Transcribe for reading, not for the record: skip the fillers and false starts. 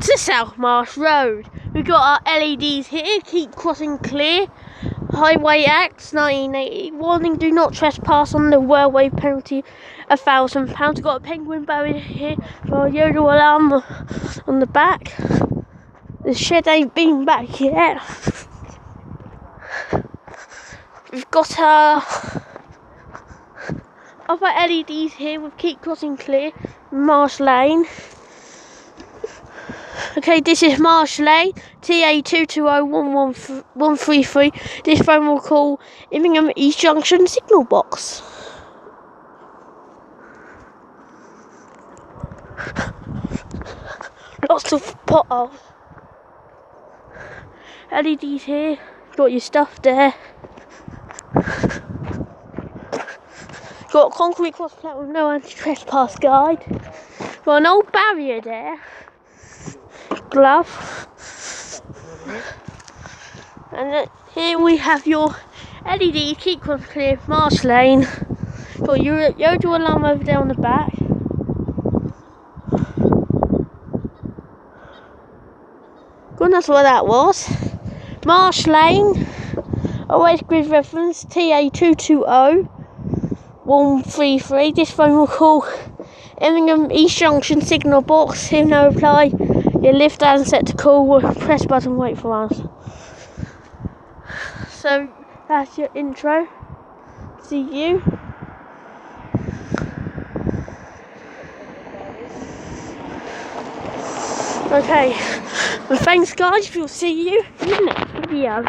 to South Marsh Road. We've got our LEDs here. Keep crossing clear. Highway Act 1980. Warning, do not trespass on the railway, penalty £1,000. We've got a penguin barrier here for a yodel alarm on the back. The shed ain't been back yet. We've got our other LEDs here with keep crossing clear. Marsh Lane. Okay, this is Marsh Lane, TA220133. This phone will call Immingham East Junction signal box. Lots of potholes. LEDs here, got your stuff there. Got a concrete cross plate with no anti-trespass guide. Got an old barrier there. Glove. And here we have your LED, keep cross clear, Marsh Lane. Got your yodel alarm over there on the back. God knows what that was. Marsh Lane, always grid reference, TA220133. This phone will call Immingham East Junction signal box. Hear no reply. Your lift down set to call. Press button, wait for us. So that's your intro. See you. Okay. Well, thanks guys. We'll see you in the next video.